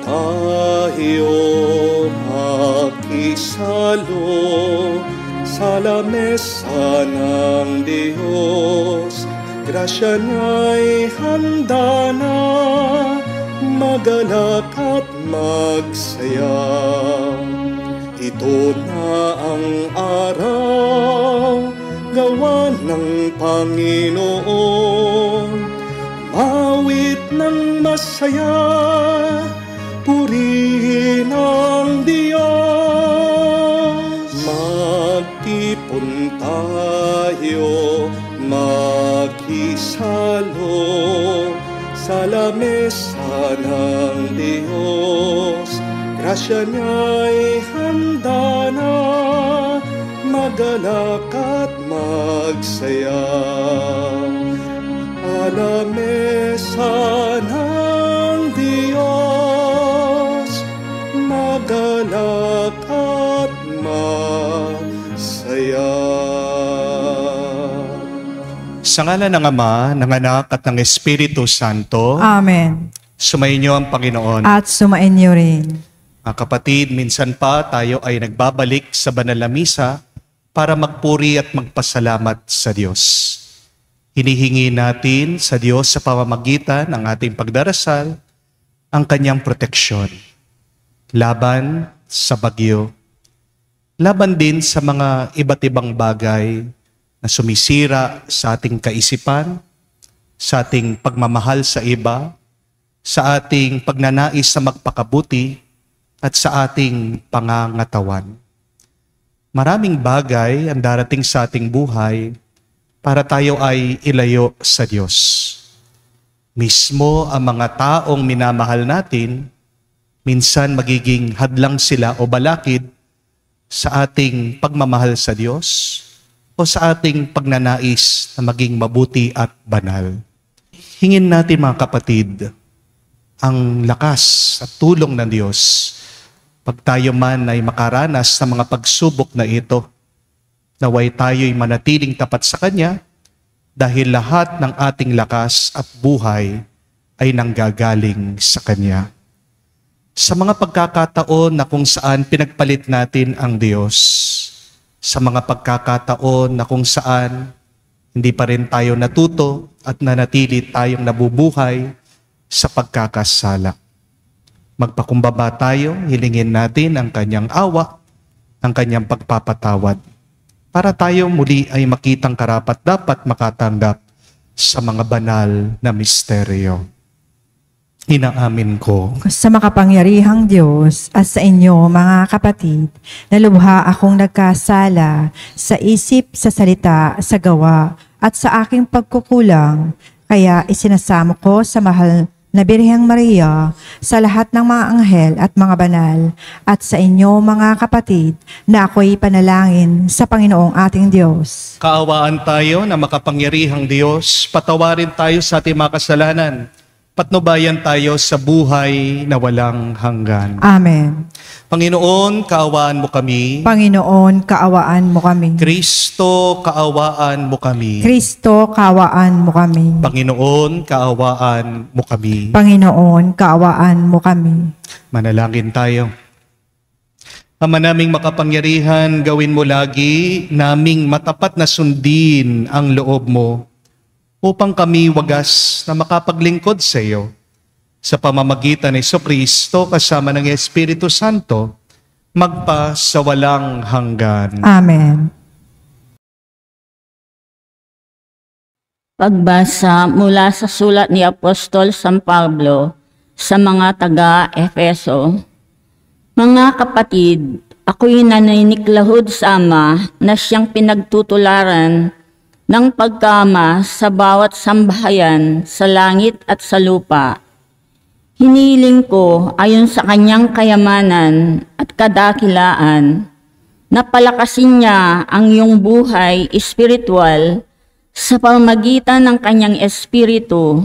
tayo makisalo sa lamesa ng Diyos. Grasya niya'y handa na, magalak at magsaya. Ito na ang araw, gawa ng Panginoon. Mawit ng masaya, purihin ang Diyos. Magtipon tayo, makisalo sa lamesa ng Diyos. Grasya niya'y handa na, magalak at magsaya. Lamesa ng Diyos, magalak at masaya. Sa ngalan ng Ama, ng Anak at ng Espiritu Santo. Amen. Sumainyo ang Panginoon. At sumainyo rin. Mga kapatid, minsan pa tayo ay nagbabalik sa banal na misa para magpuri at magpasalamat sa Diyos. Hinihingi natin sa Diyos sa pamamagitan ng ating pagdarasal ang kanyang proteksyon. Laban sa bagyo. Laban din sa mga iba't ibang bagay na sumisira sa ating kaisipan, sa ating pagmamahal sa iba, sa ating pagnanais sa magpakabuti, at sa ating pangangatawan. Maraming bagay ang darating sa ating buhay para tayo ay ilayo sa Diyos. Mismo ang mga taong minamahal natin, minsan magiging hadlang sila o balakid sa ating pagmamahal sa Diyos o sa ating pagnanais na maging mabuti at banal. Hingin natin mga kapatid ang lakas at tulong ng Diyos pag tayo man ay makaranas ng mga pagsubok na ito. Naway tayo'y manatiling tapat sa Kanya dahil lahat ng ating lakas at buhay ay nanggagaling sa Kanya. Sa mga pagkakataon na kung saan pinagpalit natin ang Diyos, sa mga pagkakataon na kung saan hindi pa rin tayo natuto at nanatili tayong nabubuhay sa pagkakasala, magpakumbaba tayo, hilingin natin ang Kanyang awa, ang Kanyang pagpapatawad, para tayo muli ay makitang karapat-dapat makatanggap sa mga banal na misteryo. Inaamin ko Sa makapangyarihang Diyos at sa inyo mga kapatid, na lubha akong nagkasala sa isip, sa salita, sa gawa, at sa aking pagkukulang, kaya isinasamo ko sa mahal na Birheng Maria, sa lahat ng mga anghel at mga banal, at sa inyo mga kapatid, na ako'y panalangin sa Panginoong ating Diyos. kaawaan tayo na makapangyarihang Diyos, patawarin tayo sa ating mga kasalanan, patnubayan tayo sa buhay na walang hanggan. Amen. Panginoon, kaawaan mo kami. Panginoon, kaawaan mo kami. Kristo, kaawaan mo kami. Kristo, kaawaan mo kami. Panginoon, kaawaan mo kami. Panginoon, kaawaan mo kami. Manalangin tayo. Ama naming makapangyarihan, gawin mo lagi naming matapat na sundin ang loob mo upang kami wagas na makapaglingkod sa iyo sa pamamagitan ni Jesucristo kasama ng Espiritu Santo magpa sa walang hanggan. Amen. Pagbasa mula sa sulat ni Apostol San Pablo sa mga taga-Efeso. Mga kapatid, ako'y naniniklahod sa Ama na siyang pinagtutularan ng pagkama sa bawat sambahayan sa langit at sa lupa. Hiniling ko ayon sa kanyang kayamanan at kadakilaan na palakasin niya ang iyong buhay espiritual sa pamamagitan ng kanyang espiritu.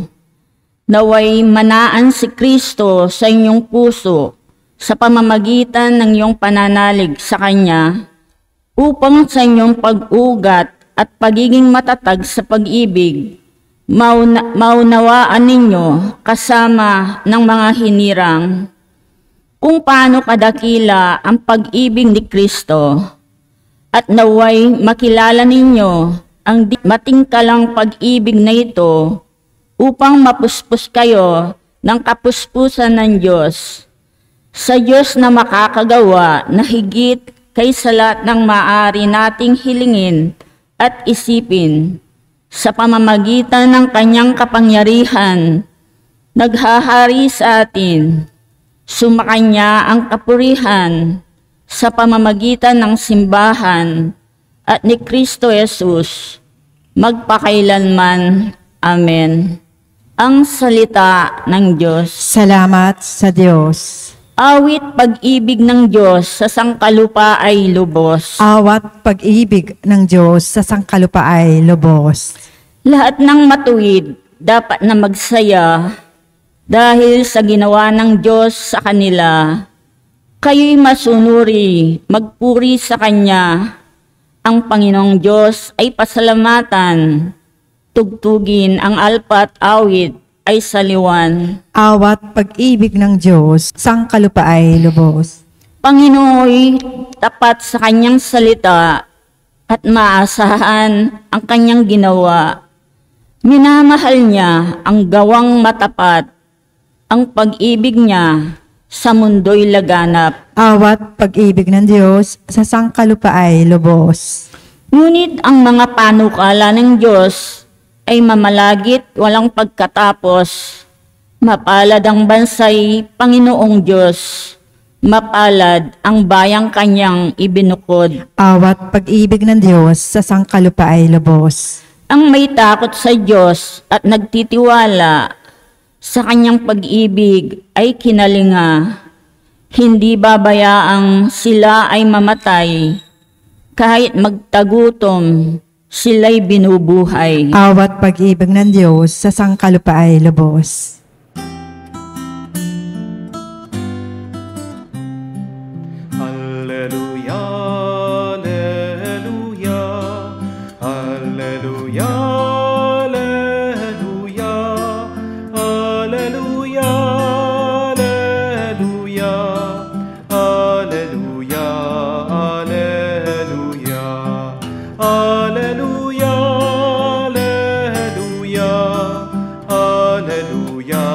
Naway manaan si Kristo sa inyong puso sa pamamagitan ng iyong pananalig sa Kanya upang sa inyong pag-ugat at pagiging matatag sa pag-ibig, maunawaan ninyo kasama ng mga hinirang kung paano kadakila ang pag-ibig ni Kristo at naway makilala ninyo ang matingkalang pag-ibig na ito upang mapuspos kayo ng kapuspusan ng Diyos. Sa Diyos na makakagawa na higit kaysa lahat ng maaari nating hilingin at isipin sa pamamagitan ng kanyang kapangyarihan, naghahari sa atin. Sumakanya ang kapurihan sa pamamagitan ng simbahan at ni Kristo Jesus, magpakailanman. Amen. Ang salita ng Diyos. Salamat sa Diyos. Awit pag-ibig ng Diyos sa sangkalupa ay lubos. Awat pag-ibig ng Diyos sa sangkalupa ay lubos. Lahat ng matuwid dapat na magsaya dahil sa ginawa ng Diyos sa kanila. Kayo'y masunuri, magpuri sa Kanya. Ang Panginoong Diyos ay pasalamatan. Tugtugin ang alpa at awit ay saliwan. Awat pag-ibig ng Diyos, sangkalupa ay lubos. Panginooy tapat sa Kanyang salita at maasahan ang Kanyang ginawa. Minamahal niya ang gawang matapat. Ang pag-ibig niya sa mundo'y laganap. Awat pag-ibig ng Diyos sa sangkalupa ay lubos. Ngunit ang mga panukala ng Diyos ay mamalagit walang pagkatapos. Mapalad ang bansay Panginoong Diyos. Mapalad ang bayang Kanyang ibinukod. Awat pag-ibig ng Diyos sa sangkalupa ay lubos. Ang may takot sa Diyos at nagtitiwala sa Kanyang pag-ibig ay kinalinga. Hindi babayaang sila ay mamatay. Kahit magtagutom, sila'y binubuhay. Awat pag-ibig ng Diyos sa sangkalupa ay lubos. Alleluia, alleluia, alleluia, alleluia, alleluia, alleluia, alleluia, alleluia, alleluia, alleluia, alleluia,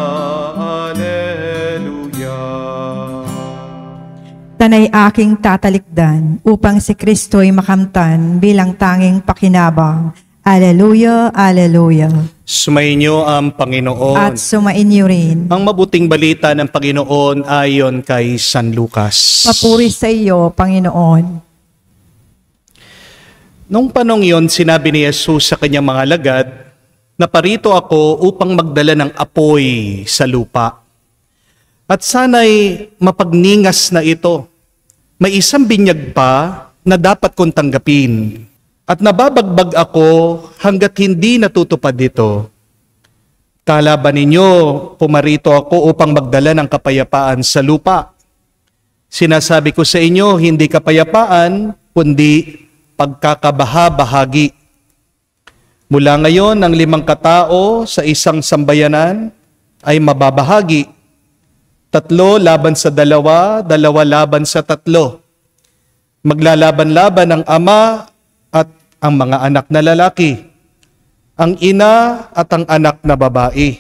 alleluia. Tanay aking tatalikdan upang si Kristo'y makamtan bilang tanging pakinabang. Alleluia, alleluia. Sumainyo ang Panginoon. At sumainyo rin. Ang mabuting balita ng Panginoon ayon kay San Lucas. Papuri sa iyo, Panginoon. Nung panong yon, sinabi ni Jesus sa kanyang mga alagad, "Naparito ako upang magdala ng apoy sa lupa. At sana'y mapagningas na ito. May isang binyag pa na dapat kong tanggapin. At nababagbag ako hanggat hindi natutupad ito. Kalaban ninyo, pumarito ako upang magdala ng kapayapaan sa lupa. Sinasabi ko sa inyo, hindi kapayapaan, kundi pagkakabaha-bahagi. Mula ngayon, ang 5 katao sa isang sambayanan ay mababahagi. 3 laban sa 2, 2 laban sa 3. Maglalaban-laban ang ama at ang mga anak na lalaki, ang ina at ang anak na babae,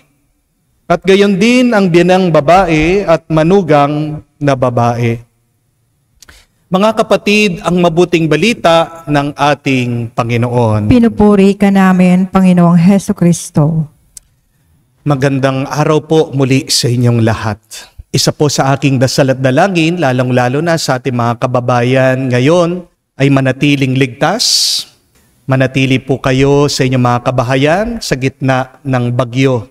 at gayon din ang biyanang babae at manugang na babae." Mga kapatid, ang mabuting balita ng ating Panginoon. Pinupuri ka namin, Panginoong Heso Kristo. Magandang araw po muli sa inyong lahat. Isa po sa aking dasal at dalangin, lalong-lalo na sa ating mga kababayan ngayon, ay manatiling ligtas. Manatili po kayo sa inyong mga kabahayan sa gitna ng bagyo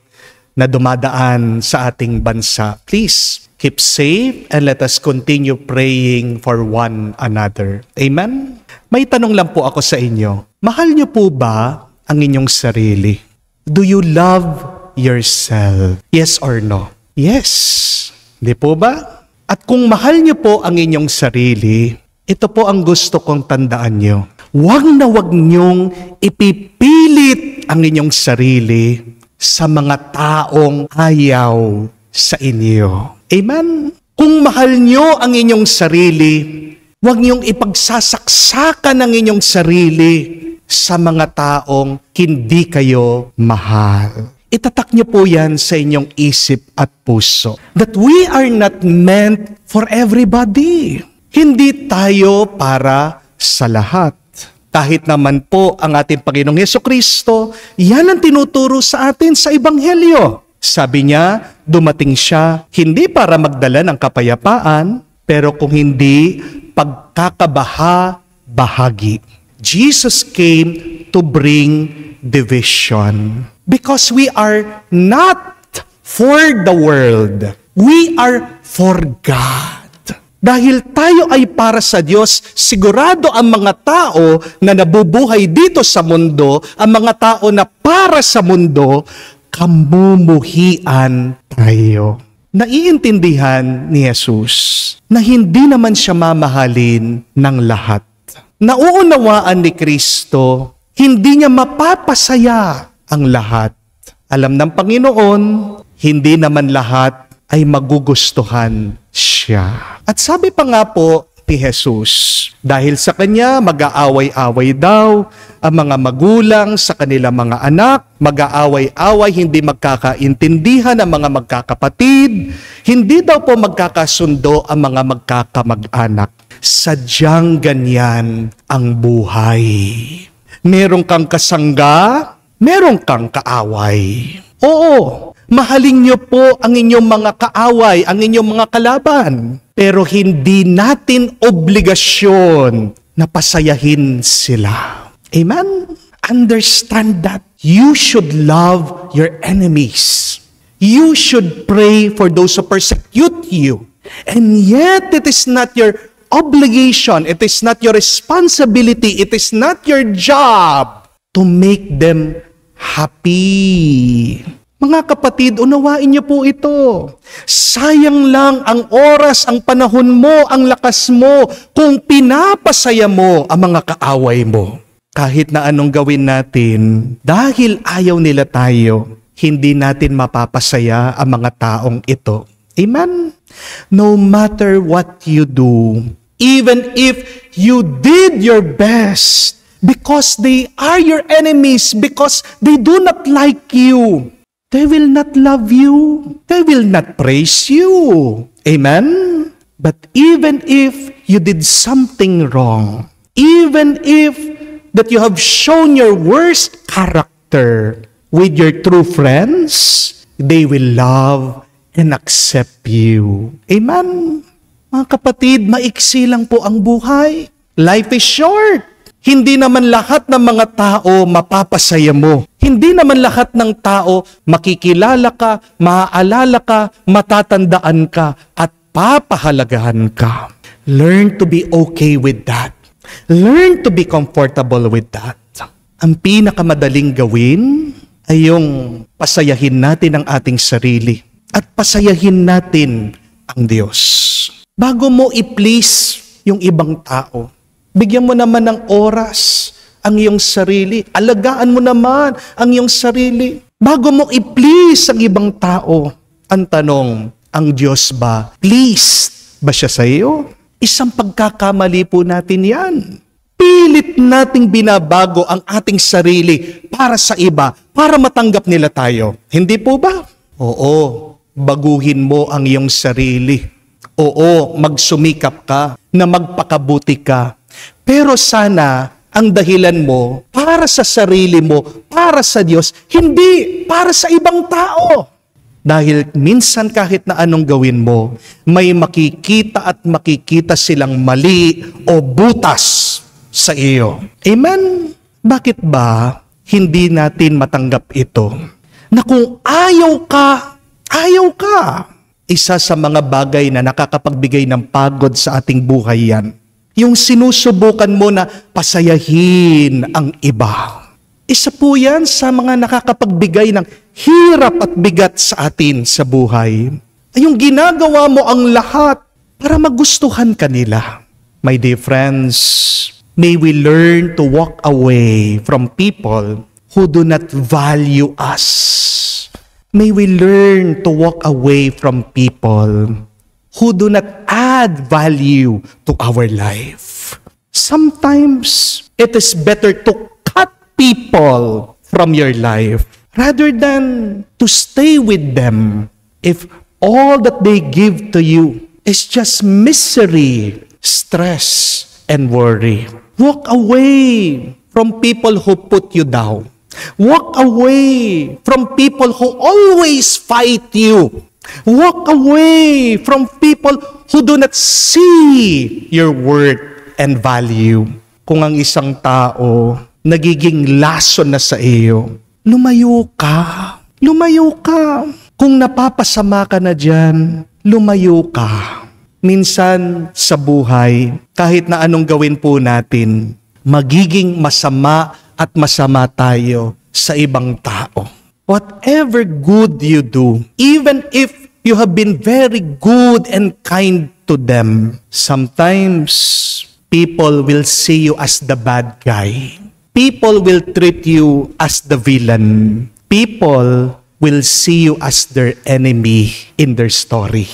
na dumadaan sa ating bansa. Please, keep safe and let us continue praying for one another. Amen? May tanong lang po ako sa inyo. Mahal niyo po ba ang inyong sarili? Do you love yourself? Yes or no? Yes. Di po ba? At kung mahal niyo po ang inyong sarili, ito po ang gusto kong tandaan niyo. Huwag na huwag niyong ipipilit ang inyong sarili sa mga taong ayaw sa inyo. Amen? Kung mahal nyo ang inyong sarili, huwag niyong ipagsasaksakan ang inyong sarili sa mga taong hindi kayo mahal. Itatak niyo po yan sa inyong isip at puso. That we are not meant for everybody. Hindi tayo para sa lahat. Kahit naman po ang ating Panginoong Hesukristo, yan ang tinuturo sa atin sa Ebanghelyo. Sabi niya, dumating siya hindi para magdala ng kapayapaan, pero kung hindi, pagkakabaha-bahagi. Jesus came to bring division. Because we are not for the world. We are for God. Dahil tayo ay para sa Diyos, sigurado ang mga tao na nabubuhay dito sa mundo, ang mga tao na para sa mundo, kamumuhian tayo. Naiintindihan ni Jesus na hindi naman siya mamahalin ng lahat. Nauunawaan ni Kristo, hindi niya mapapasaya ang lahat. Alam ng Panginoon, hindi naman lahat ay magugustuhan siya. At sabi pa nga po ni Jesus, dahil sa kanya mag-aaway-away daw ang mga magulang sa kanilang mga anak, mag-aaway-away, hindi magkakaintindihan ang mga magkakapatid, hindi daw po magkakasundo ang mga magkakamag-anak. Sadyang ganyan ang buhay. Meron kang kasangga, meron kang kaaway. Oo, mahalin niyo po ang inyong mga kaaway, ang inyong mga kalaban. Pero hindi natin obligasyon na pasayahin sila. Amen? Understand that you should love your enemies. You should pray for those who persecute you. And yet, it is not your obligation, it is not your responsibility, it is not your job to make them happy. Mga kapatid, unawain niyo po ito. Sayang lang ang oras, ang panahon mo, ang lakas mo kung pinapasaya mo ang mga kaaway mo. Kahit na anong gawin natin, dahil ayaw nila tayo, hindi natin mapapasaya ang mga taong ito. Amen? No matter what you do, even if you did your best, because they are your enemies, because they do not like you, they will not love you, they will not praise you. Amen? But even if you did something wrong, even if that you have shown your worst character with your true friends, they will love and accept you. Amen? Mga kapatid, maiksi lang po ang buhay. Life is short. Hindi naman lahat ng mga tao mapapasaya mo. Hindi naman lahat ng tao makikilala ka, maaalala ka, matatandaan ka, at papahalagahan ka. Learn to be okay with that. Learn to be comfortable with that. Ang pinakamadaling gawin ay yung pasayahin natin ang ating sarili at pasayahin natin ang Diyos. Bago mo i-please yung ibang tao, bigyan mo naman ng oras ang iyong sarili. Alagaan mo naman ang iyong sarili. Bago mo i-please ang ibang tao, ang tanong, ang Diyos ba, pleased ba siya sa iyo? Isang pagkakamali po natin yan. Pilit nating binabago ang ating sarili para sa iba, para matanggap nila tayo. Hindi po ba? Oo, baguhin mo ang iyong sarili. Oo, magsumikap ka na magpakabuti ka. Pero sana ang dahilan mo para sa sarili mo, para sa Diyos, hindi para sa ibang tao. Dahil minsan kahit na anong gawin mo, may makikita at makikita silang mali o butas sa iyo. Amen? Bakit ba hindi natin matanggap ito? Na kung ayaw ka, ayaw ka. Isa sa mga bagay na nakakapagbigay ng pagod sa ating buhay yan. Yung sinusubukan mo na pasayahin ang iba. Isa po yan sa mga nakakapagbigay ng hirap at bigat sa atin sa buhay. Yung ginagawa mo ang lahat para magustuhan ka nila. My dear friends, may we learn to walk away from people who do not value us. May we learn to walk away from people who do not add value to our life. Sometimes, it is better to cut people from your life rather than to stay with them if all that they give to you is just misery, stress, and worry. Walk away from people who put you down. Walk away from people who always fight you. Walk away from people who do not see your worth and value. Kung ang isang tao nagiging lason na sa iyo, lumayo ka. Lumayo ka. Kung napapasama ka na dyan, lumayo ka. Minsan sa buhay, kahit na anong gawin po natin, magiging masama at masama tayo sa ibang tao. Whatever good you do, even if you have been very good and kind to them, sometimes people will see you as the bad guy. People will treat you as the villain. People will see you as their enemy in their story.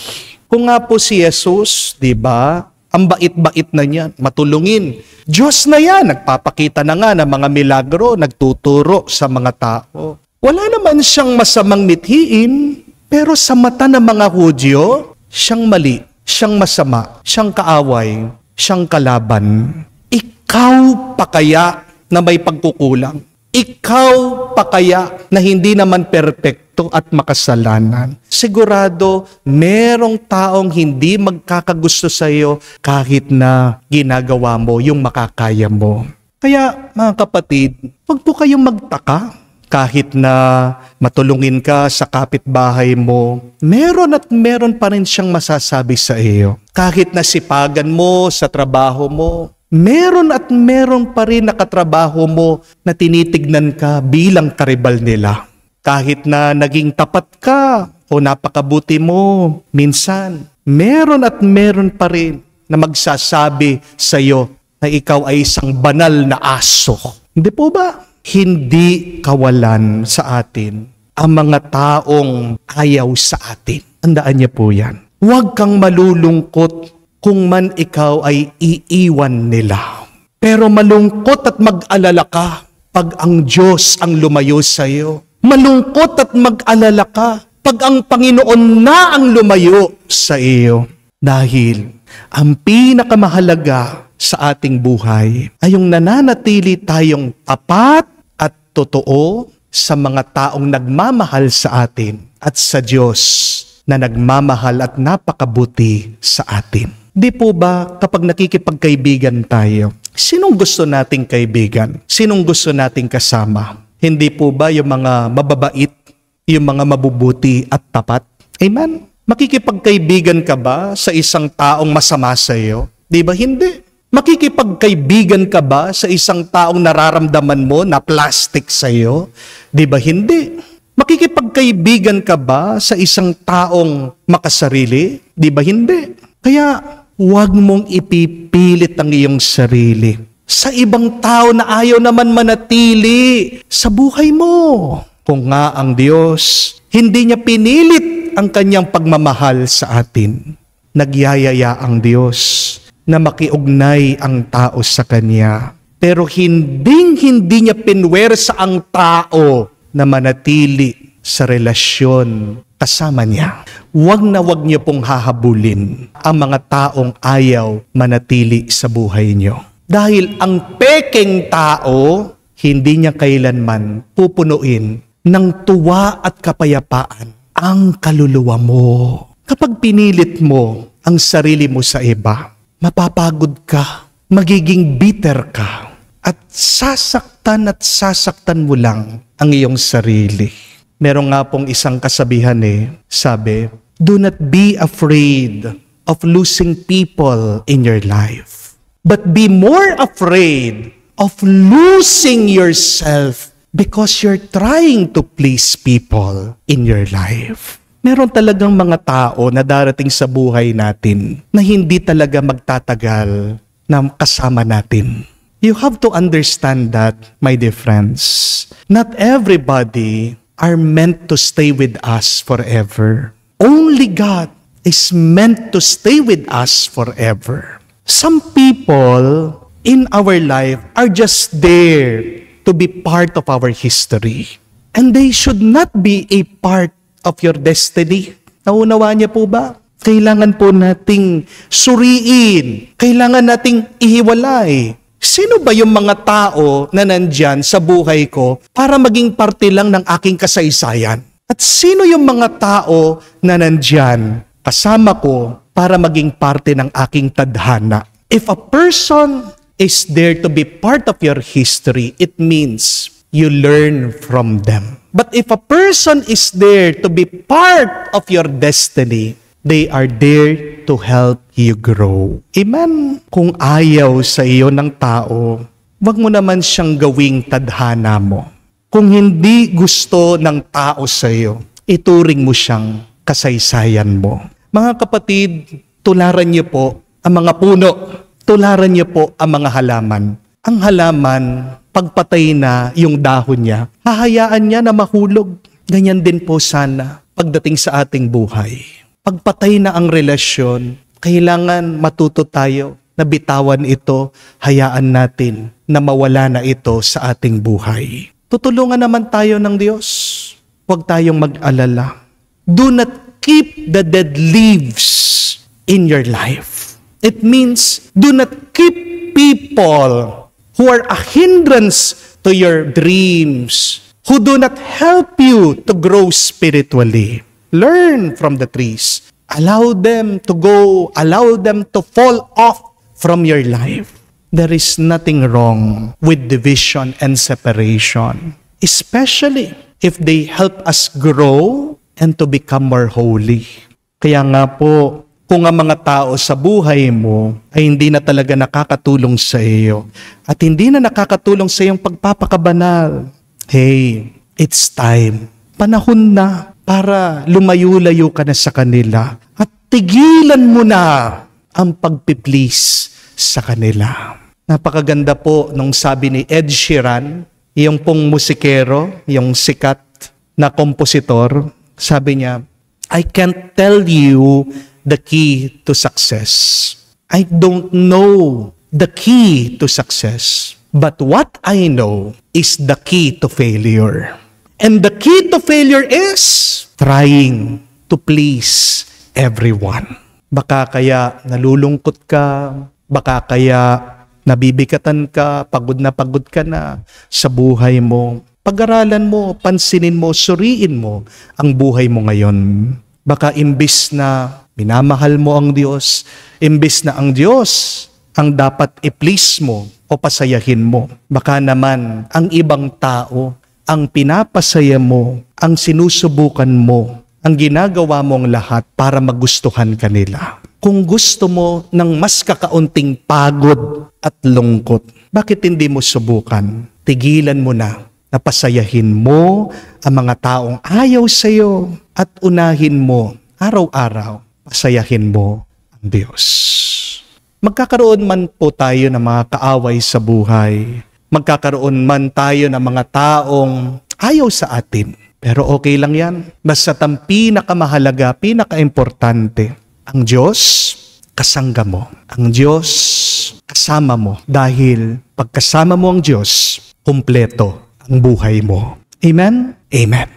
Kung nga po si Jesus, di ba, ang bait-bait na niya, matulungin. Diyos na yan, nagpapakita na nga ng mga milagro, nagtuturo sa mga tao. Wala naman siyang masamang mithiin, pero sa mata ng mga Hudyo, siyang mali, siyang masama, siyang kaaway, siyang kalaban. Ikaw pa kaya na may pagkukulang? Ikaw pa kaya na hindi naman perpekto at makasalanan? Sigurado, merong taong hindi magkakagusto sa iyo kahit na ginagawa mo yung makakaya mo. Kaya mga kapatid, huwag po kayong magtaka. Kahit na matulungin ka sa kapitbahay mo, meron at meron pa rin siyang masasabi sa iyo. Kahit na sipagan mo sa trabaho mo, meron at meron pa rin na katrabaho mo na tinitignan ka bilang karibal nila. Kahit na naging tapat ka o napakabuti mo, minsan, meron at meron pa rin na magsasabi sa iyo na ikaw ay isang banal na aso. Hindi po ba? Hindi kawalan sa atin ang mga taong ayaw sa atin. Tandaan niyo po yan. Huwag kang malulungkot kung man ikaw ay iiwan nila. Pero malungkot at mag-alala ka pag ang Diyos ang lumayo sa iyo. Malungkot at mag-alala ka pag ang Panginoon na ang lumayo sa iyo. Dahil ang pinakamahalaga sa ating buhay ay yung nananatili tayong tapat at totoo sa mga taong nagmamahal sa atin at sa Diyos na nagmamahal at napakabuti sa atin. Di po ba kapag nakikipagkaibigan tayo, sinong gusto nating kaibigan? Sinong gusto nating kasama? Hindi po ba yung mga mababait, yung mga mabubuti at tapat? Amen? Makikipagkaibigan ka ba sa isang taong masama sa iyo? Di ba hindi? Makikipagkaibigan ka ba sa isang taong nararamdaman mo na plastic sa iyo? Di ba hindi? Makikipagkaibigan ka ba sa isang taong makasarili? Di ba hindi? Kaya huwag mong ipipilit ang iyong sarili sa ibang tao na ayaw naman manatili sa buhay mo. Kung nga ang Diyos, hindi niya pinilit ang kanyang pagmamahal sa atin. Nagyayaya ang Diyos na makiugnay ang tao sa Kanya. Pero hindi niya pinwersa ang tao na manatili sa relasyon kasama niya. Huwag na huwag niyo pong hahabulin ang mga taong ayaw manatili sa buhay niyo. Dahil ang pekeng tao, hindi niya kailanman pupunuin ng tuwa at kapayapaan ang kaluluwa mo. Kapag pinilit mo ang sarili mo sa iba, mapapagod ka, magiging bitter ka, at sasaktan mo lang ang iyong sarili. Meron nga pong isang kasabihan sabi, do not be afraid of losing people in your life, but be more afraid of losing yourself because you're trying to please people in your life. Meron talagang mga tao na darating sa buhay natin na hindi talaga magtatagal na kasama natin. You have to understand that, my dear friends. Not everybody are meant to stay with us forever. Only God is meant to stay with us forever. Some people in our life are just there to be part of our history. And they should not be a part of your destiny. Naunawaan niya po ba? Kailangan po nating suriin. Kailangan nating ihiwalay. Sino ba yung mga tao na nandyan sa buhay ko para maging parte lang ng aking kasaysayan? At sino yung mga tao na nandyan kasama ko para maging parte ng aking tadhana? If a person is there to be part of your history, it means you learn from them. But if a person is there to be part of your destiny, they are there to help you grow. Amen? Kung ayaw sa iyo ng tao, wag mo naman siyang gawing tadhana mo. Kung hindi gusto ng tao sa iyo, ituring mo siyang kasaysayan mo. Mga kapatid, tularan niyo po ang mga puno. Tularan niyo po ang mga halaman. Ang halaman, pagpatay na yung dahon niya, hahayaan niya na mahulog. Ganyan din po sana pagdating sa ating buhay. Pagpatay na ang relasyon, kailangan matuto tayo na bitawan ito, hayaan natin na mawala na ito sa ating buhay. Tutulungan naman tayo ng Diyos. Huwag tayong mag-alala. Do not keep the dead leaves in your life. It means do not keep people who are a hindrance to your dreams, who do not help you to grow spiritually. Learn from the trees. Allow them to go. Allow them to fall off from your life. There is nothing wrong with division and separation, especially if they help us grow and to become more holy. Kaya nga po, kung ang mga tao sa buhay mo ay hindi na talaga nakakatulong sa iyo at hindi na nakakatulong sa iyong pagpapakabanal, hey, it's time. Panahon na para lumayo-layo ka na sa kanila at tigilan mo na ang pagpiplease sa kanila. Napakaganda po nung sabi ni Ed Sheeran, yung pong musikero, yung sikat na kompositor, sabi niya, I can't tell you the key to success. I don't know the key to success. But what I know is the key to failure. And the key to failure is trying to please everyone. Baka kaya nalulungkot ka, baka kaya nabibigatan ka, pagod ka na sa buhay mo. Pag-aralan mo, pansinin mo, suriin mo ang buhay mo ngayon. Baka imbis na minamahal mo ang Diyos, imbis na ang Diyos ang dapat i-please mo o pasayahin mo. Baka naman ang ibang tao ang pinapasaya mo, ang sinusubukan mo, ang ginagawa mong lahat para magustuhan kanila. Kung gusto mo ng mas kakaunting pagod at lungkot, bakit hindi mo subukan? Tigilan mo na. Napasayahin mo ang mga taong ayaw sa iyo at unahin mo araw-araw. Pasayahin mo ang Diyos. Magkakaroon man po tayo ng mga kaaway sa buhay. Magkakaroon man tayo ng mga taong ayaw sa atin. Pero okay lang yan. Basta ang pinakamahalaga, pinakaimportante, ang Diyos kasangga mo. Ang Diyos kasama mo. Dahil pagkasama mo ang Diyos, kumpleto ang buhay mo. Amen? Amen.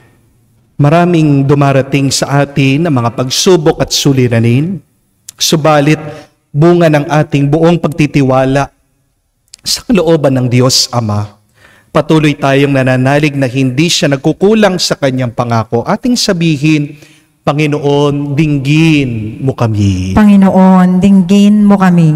Maraming dumarating sa atin ng mga pagsubok at suliranin, subalit bunga ng ating buong pagtitiwala sa kalooban ng Diyos Ama. Patuloy tayong nananalig na hindi siya nagkukulang sa kanyang pangako. Ating sabihin, Panginoon, dinggin mo kami. Panginoon, dinggin mo kami.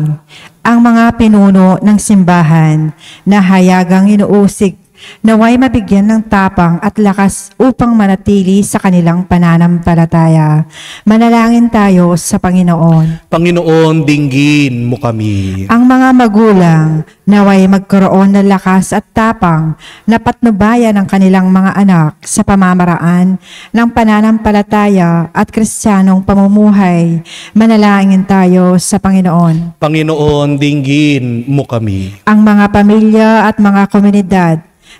Ang mga pinuno ng simbahan na hayagang inuusig naway mabigyan ng tapang at lakas upang manatili sa kanilang pananampalataya. Manalangin tayo sa Panginoon. Panginoon, dinggin mo kami. Ang mga magulang naway magkaroon ng lakas at tapang na patnubayan ang kanilang mga anak sa pamamaraan ng pananampalataya at kristyanong pamumuhay. Manalangin tayo sa Panginoon. Panginoon, dinggin mo kami. Ang mga pamilya at mga komunidad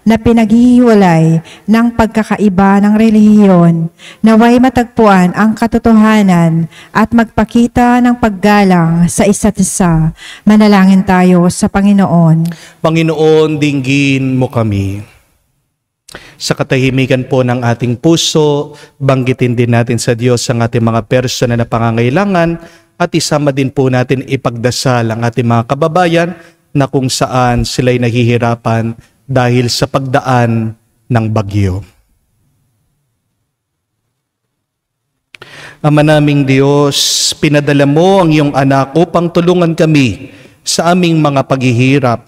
na pinaghihiwalay ng pagkakaiba ng relihiyon, naway matagpuan ang katotohanan at magpakita ng paggalang sa isa't isa. Manalangin tayo sa Panginoon. Panginoon, dinggin mo kami. Sa katahimikan po ng ating puso, banggitin din natin sa Diyos ang ating mga personal na pangangailangan at isama din po natin ipagdasal ang ating mga kababayan na kung saan sila'y nahihirapan dahil sa pagdaan ng bagyo. Ama naming Diyos, pinadala mo ang iyong anak upang tulungan kami sa aming mga paghihirap.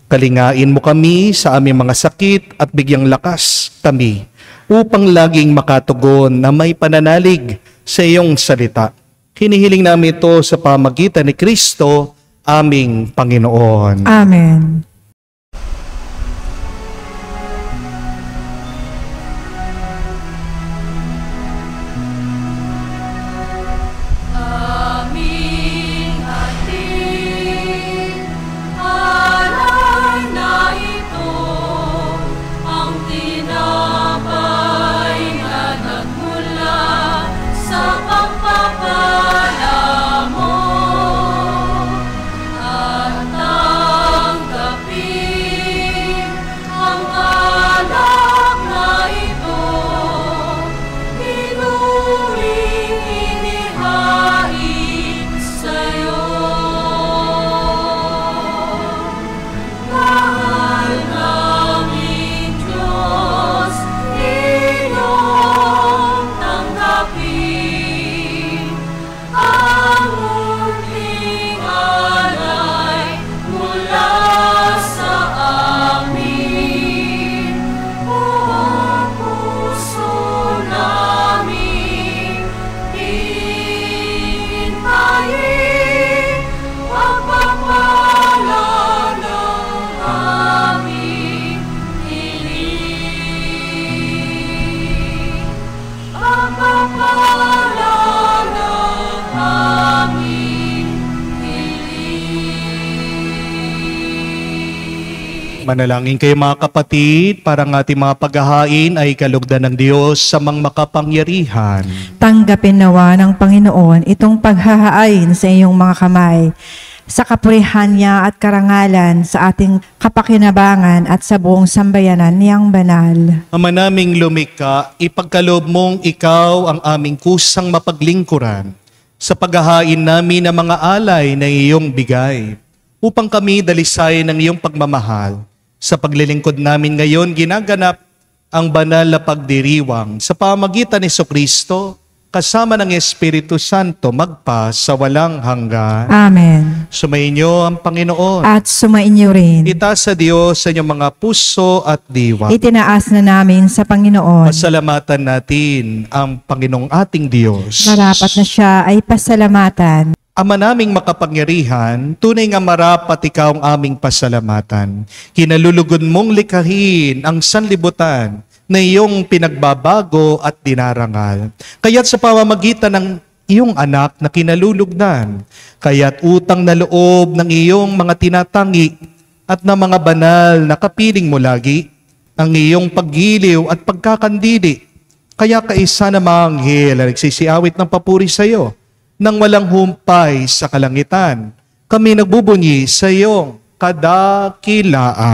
Kalingain mo kami sa aming mga sakit at bigyang lakas kami upang laging makatugon na may pananalig sa iyong salita. Hinihiling namin ito sa pamagitan ni Kristo, aming Panginoon. Amen. Manalangin kayo mga kapatid, para ang ating mga paghahain ay kalugdan ng Diyos sa mga makapangyarihan. Tanggapin nawa ng Panginoon itong paghahain sa iyong mga kamay, sa kapurihan niya at karangalan sa ating kapakinabangan at sa buong sambayanan niyang banal. Ama naming lumikha, ipagkaloob mong ikaw ang aming kusang mapaglingkuran sa paghahain namin ng mga alay na iyong bigay, upang kami dalisayin ng iyong pagmamahal. Sa paglilingkod namin ngayon, ginaganap ang banal na pagdiriwang sa pamagitan ni Jesucristo, kasama ng Espiritu Santo, magpa sa walang hanggan. Amen. Sumainyo ang Panginoon. At sumainyo rin. Itaas sa Diyos sa inyong mga puso at diwa. Itinaas na namin sa Panginoon. Pasalamatan natin ang Panginoong ating Diyos. Marapat na siya ay pasalamatan. Ama naming makapangyarihan, tunay nga marapat ikaw ang aming pasalamatan. Kinalulugod mong likhain ang sanlibutan na iyong pinagbabago at dinarangal. Kaya't sa pamamagitan ng iyong anak na kinalulugdan, kaya't utang na loob ng iyong mga tinatangi at ng mga banal na kapiling mo lagi, ang iyong paggiliw at pagkakandili. Kaya kaisa na mga anghel na nagsisiawit ng papuri sa iyo, nang walang humpay sa kalangitan, kami nagbubunyi sa iyong kadakilaan.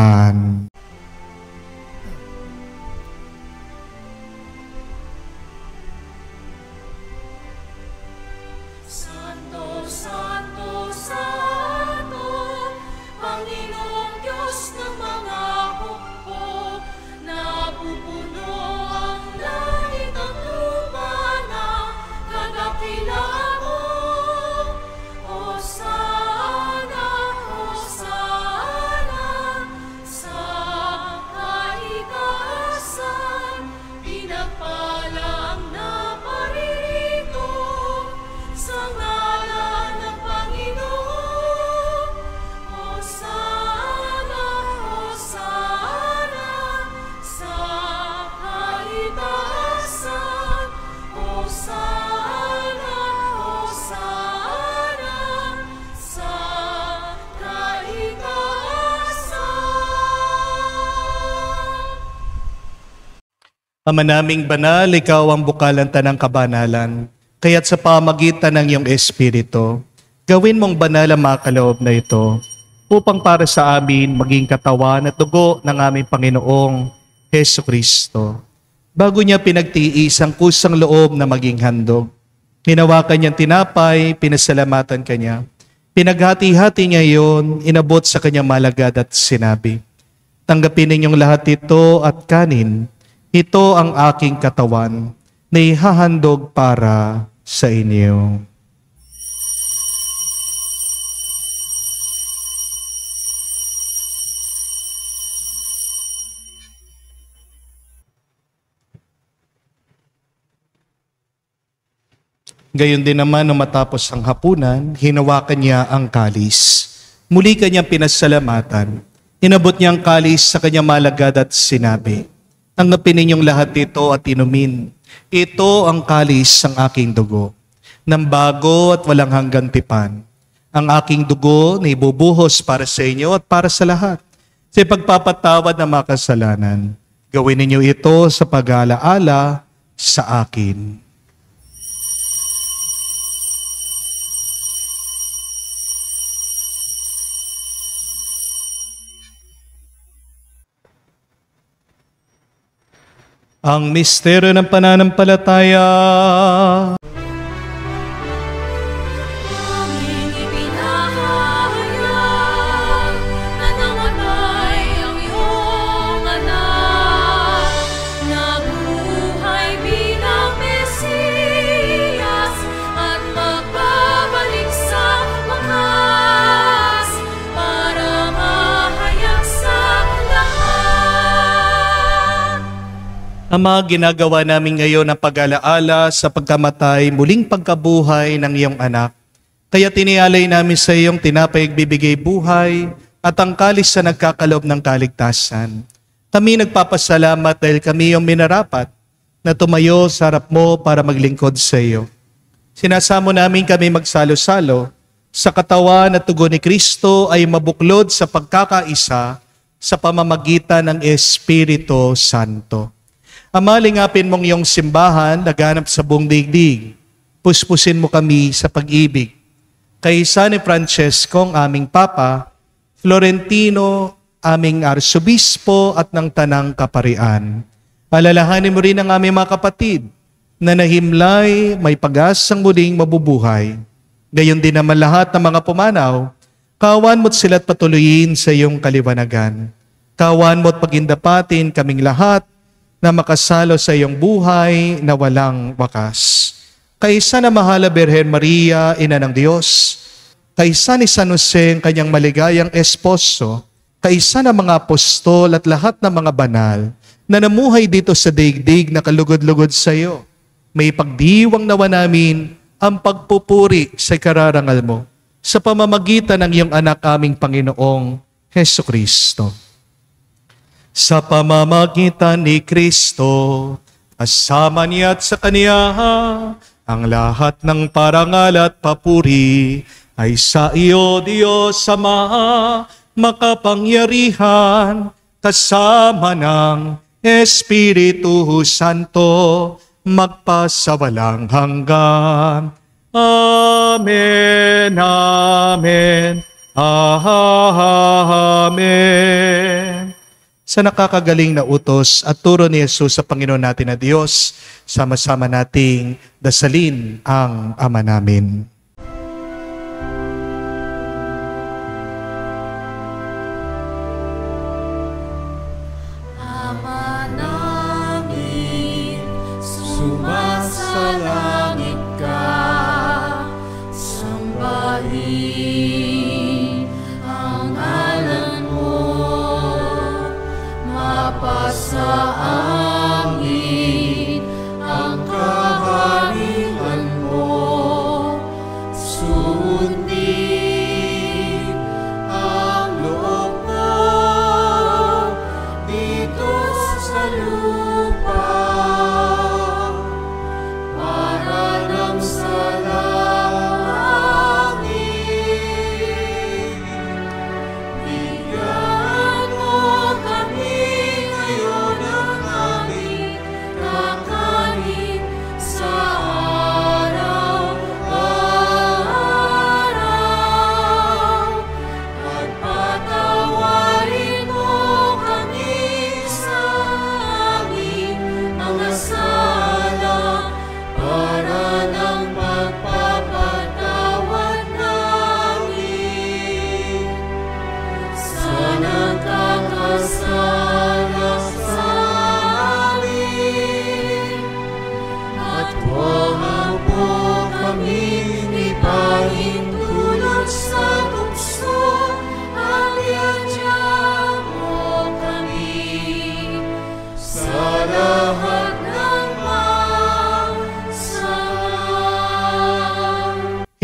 Santo, Santo, Santo, Panginoong Diyos ng mga hukbo, napupuno ang langit at lupa na kadakilaan. Hosanna, Hosanna, sa Ama naming banal, ikaw ang bukalanta ng kabanalan. Kaya't sa pamagitan ng iyong Espiritu, gawin mong banal ang mga kaloob na ito upang para sa amin maging katawan at dugo ng aming Panginoong Hesu Kristo. Bago niya pinagtiis ang kusang loob na maging handog, hinawakan niyang tinapay, pinasalamatan kanya. Pinaghati-hati niya iyon, inabot sa kanyang malagad at sinabi, "Tanggapin ninyong lahat ito at kanin. Ito ang aking katawan na ihahandog para sa inyo." Gayon din naman nung matapos ang hapunan, hinawakan niya ang kalis. Muli kanyang pinasalamatan. Inabot niya ang kalis sa kanyang malagad at sinabi, "Tanggapin ninyong lahat ito at inumin. Ito ang kalis ng aking dugo, ng bago at walang hanggang tipan. Ang aking dugo na ibubuhos para sa inyo at para sa lahat, sa pagpapatawad ng mga kasalanan. Gawin ninyo ito sa pag-aalaala sa akin." Ang misteryo ng pananampalataya. Aming ipinahayag na namatay ang iyong anak, nabuhay bilang Mesiyas at magbabalik sa wakas para mahayag sa lahat. Ama, ginagawa namin ngayon ang pag-alaala sa pagkamatay, muling pagkabuhay ng iyong anak. Kaya tinialay namin sa iyong tinapay bibigay buhay at ang kalis na nagkakaloob ng kaligtasan. Kami nagpapasalamat dahil kami yung minarapat na tumayo sa harap mo para maglingkod sa iyo. Sinasamo namin kami magsalo-salo sa katawan at tugon ni Kristo ay mabuklod sa pagkakaisa sa pamamagitan ng Espiritu Santo. Ama, lingapin mong iyong simbahan, laganap sa buong daigdig. Puspusin mo kami sa pag-ibig. Kay San Francesco, ang aming Papa, Florentino, aming Arsobispo at ng Tanang Kaparian. Alalahanin mo rin ang aming mga kapatid na nahimlay, may pag-asang muling mabubuhay. Gayon din naman lahat ng mga pumanaw, kawan mo't sila't patuloyin sa iyong kaliwanagan. Kawan mo't pagindapatin kaming lahat na makasalo sa iyong buhay na walang wakas. Kaysa na mahala Birhen Maria, Ina ng Diyos, kaysa ni San Jose, ang kanyang maligayang esposo, kaysa na mga apostol at lahat ng mga banal na namuhay dito sa daigdig na kalugod-lugod sa iyo, may pagdiwang nawa namin ang pagpupuri sa kararangal mo sa pamamagitan ng iyong anak aming Panginoong Hesu Kristo. Sa pamamagitan ni Kristo, kasama niya at sa Kanya, ang lahat ng parangal at papuri ay sa iyo, Diyos Ama, makapangyarihan, kasama ng Espiritu Santo, magpasawalang hanggan. Amen, Amen, Amen. Sa nakakagaling na utos at turo ni Jesus sa Panginoon natin na Diyos, sama-sama nating dasalin ang Ama namin. Ama namin, sumasalangit ka, sambahin ang ngalan mo, mapasa amin ang kaharian mo,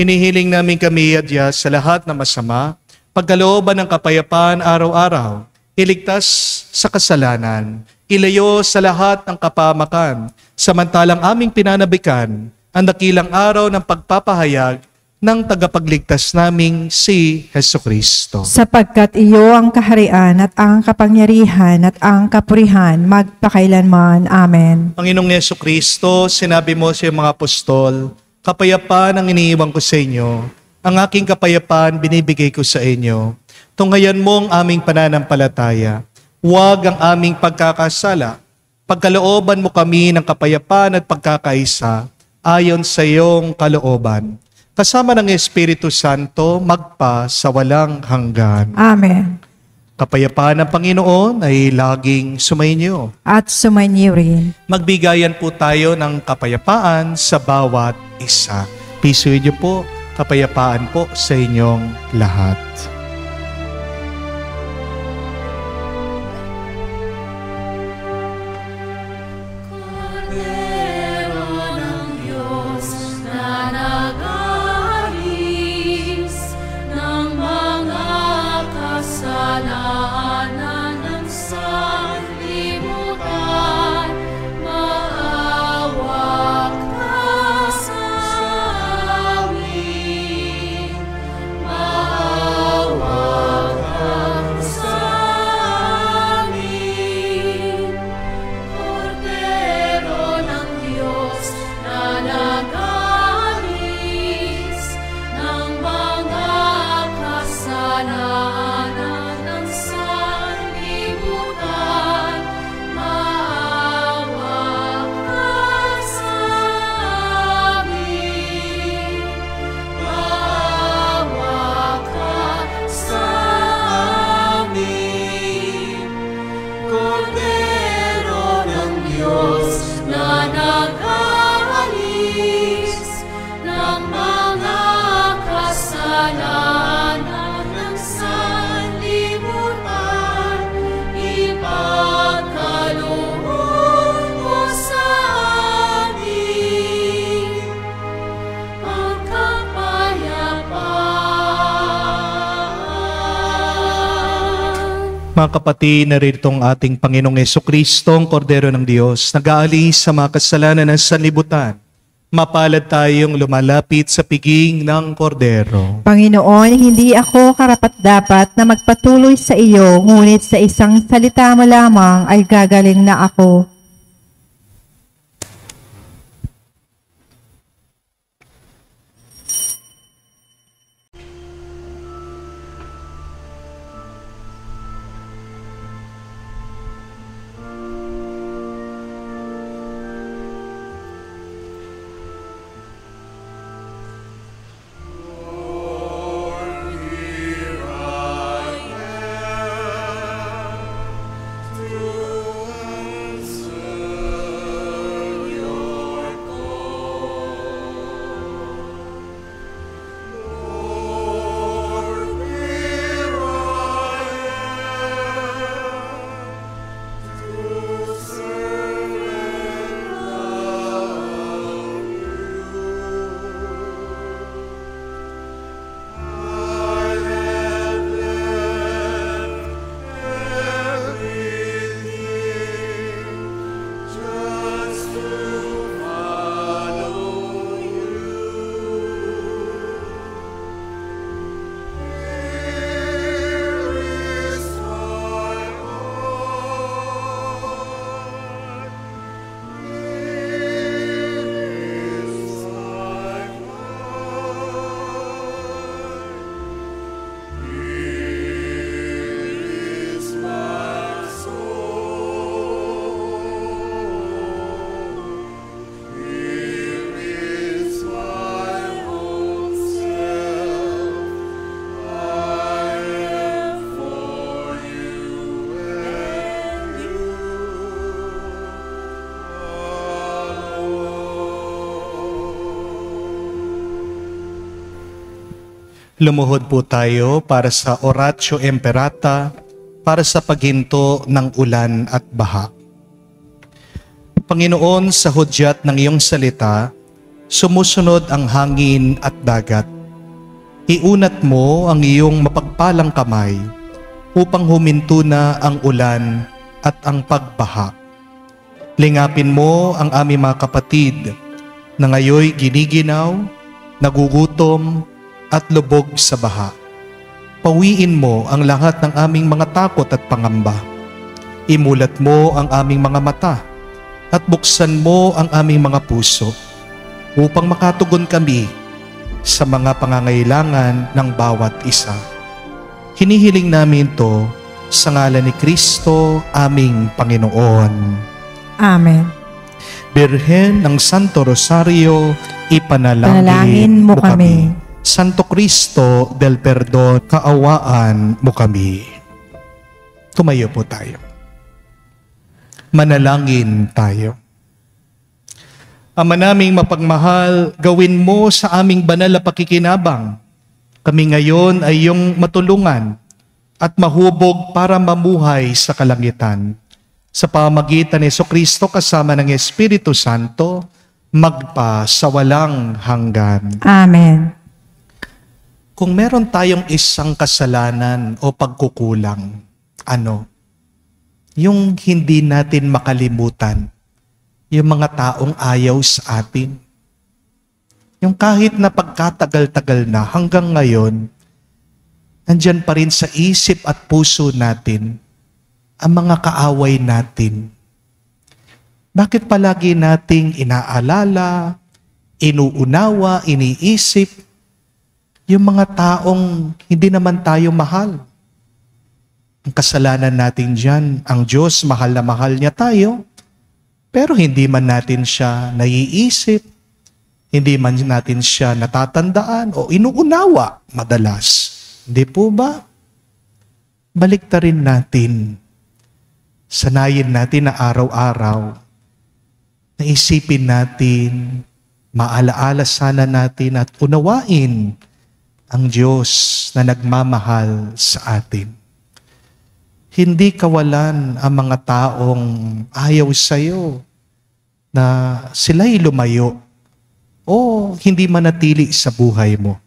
Hinihiling namin kami, Adya, sa lahat na masama, pagkalooban ng kapayapaan araw-araw, iligtas sa kasalanan, ilayo sa lahat ng kapamakan, samantalang aming pinanabikan ang dakilang araw ng pagpapahayag ng tagapagligtas naming si Hesukristo. Sapagkat iyo ang kaharian at ang kapangyarihan at ang kapurihan magpakailanman. Amen. Panginoong Hesukristo, sinabi mo sa iyong mga apostol, kapayapaan ang iniiwan ko sa inyo, ang aking kapayapaan binibigay ko sa inyo. Tunghayan mo ang aming pananampalataya, huwag ang aming pagkakasala. Pagkalooban mo kami ng kapayapaan at pagkakaisa, ayon sa iyong kalooban. Kasama ng Espiritu Santo, magpa sa walang hanggan. Amen. Kapayapaan ng Panginoon ay laging sumainyo. At sumainyo rin. Magbigayan po tayo ng kapayapaan sa bawat isa. Pisuin niyo po, kapayapaan po sa inyong lahat. Cordero ng Diyos na nag-aalis ng mga kasalanan ng sanlibutan, maawa ka sa amin. Maawa ka sa amin. Cordero ng Diyos na nag-aalis ng mga kasalanan ng sanlibutan, maawa ka sa amin. Maawa ka sa amin. Cordero ng Diyos na nag-aalis ng mga kasalanan ng sanlibutan, ipagkaloob mo sa amin ang kapayapaan. Mga kapatid, narito ang ating Panginoong Hesukristo, ang Kordero ng Diyos, nag-aalis sa mga kasalanan ng sanlibutan. Mapalad tayong lumalapit sa piging ng Kordero. Panginoon, hindi ako karapat-dapat na magpatuloy sa iyo, ngunit sa isang salita mo lamang ay gagaling na ako. Lumuhod po tayo para sa Oratio Imperata, para sa paghinto ng ulan at baha. Panginoon, sa hudyat ng iyong salita, Sumusunod ang hangin at dagat. Iunat mo ang iyong mapagpalang kamay upang huminto na ang ulan at ang pagbaha. Lingapin mo ang aming mga kapatid na ngayoy giniginaw, nagugutom at lubog sa baha. Pawiin mo ang lahat ng aming mga takot at pangamba. Imulat mo ang aming mga mata at buksan mo ang aming mga puso upang makatugon kami sa mga pangangailangan ng bawat isa. Hinihiling namin ito sa ngalan ni Kristo, aming Panginoon. Amen. Birhen ng Santo Rosario, Panalangin ipanalangin mo mo kami. kami. Santo Cristo del Perdon, kaawaan mo kami. Tumayo po tayo. Manalangin tayo. Ama naming mapagmahal, gawin mo sa aming banal na pakikinabang. Kami ngayon ay iyong matulungan at mahubog para mamuhay sa kalangitan. Sa pamagitan ni Jesucristo kasama ng Espiritu Santo, magpa sa walang hanggan. Amen. Kung meron tayong isang kasalanan o pagkukulang, ano? Yung hindi natin makalimutan, yung mga taong ayaw sa atin. Yung kahit na pagkatagal-tagal na hanggang ngayon, nandyan pa rin sa isip at puso natin ang mga kaaway natin. Bakit palagi nating inaalala, inuunawa, iniisip, yung mga taong hindi naman tayo mahal? Ang kasalanan natin dyan, ang Diyos, mahal na mahal niya tayo, pero hindi man natin siya naiisip, hindi man natin siya natatandaan o inuunawa madalas. Hindi po ba? Baliktarin natin. Sanayin natin na araw-araw. Naisipin natin, maalaala sana natin at unawain ang Diyos na nagmamahal sa atin. Hindi kawalan ang mga taong ayaw sa'yo na sila'y lumayo o hindi manatili sa buhay mo.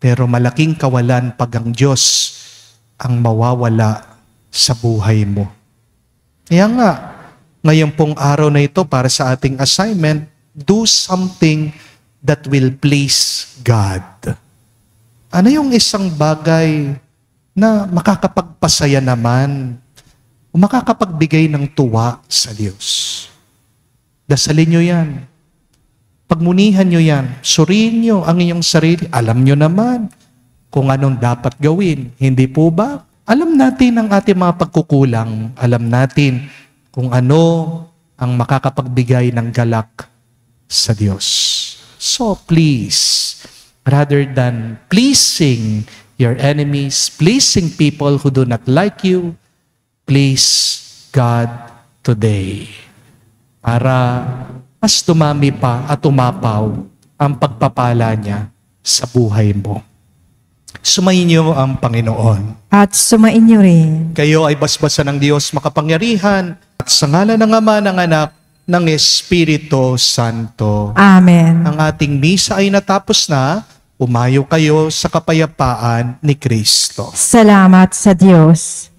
Pero malaking kawalan pag ang Diyos ang mawawala sa buhay mo. Kaya nga, ngayon pong araw na ito para sa ating assignment, do something that will please God. Ano yung isang bagay na makakapagpasaya naman o makakapagbigay ng tuwa sa Diyos? Dasalin nyo yan. Pagmunihan nyo yan. Suriin nyo ang inyong sarili. Alam nyo naman kung anong dapat gawin. Hindi po ba? Alam natin ang ating mga pagkukulang. Alam natin kung ano ang makakapagbigay ng galak sa Diyos. So please, rather than pleasing your enemies, pleasing people who do not like you, please God today. Para mas dumami pa at umapaw ang pagpapala niya sa buhay mo. Sumayin niyo ang Panginoon. At sumain niyo rin. Kayo ay basbasan ng Diyos makapangyarihan at sa ngalan ng Ama, ng Anak, ng Espiritu Santo. Amen. Ang ating misa ay natapos na. Umayo kayo sa kapayapaan ni Kristo. Salamat sa Diyos.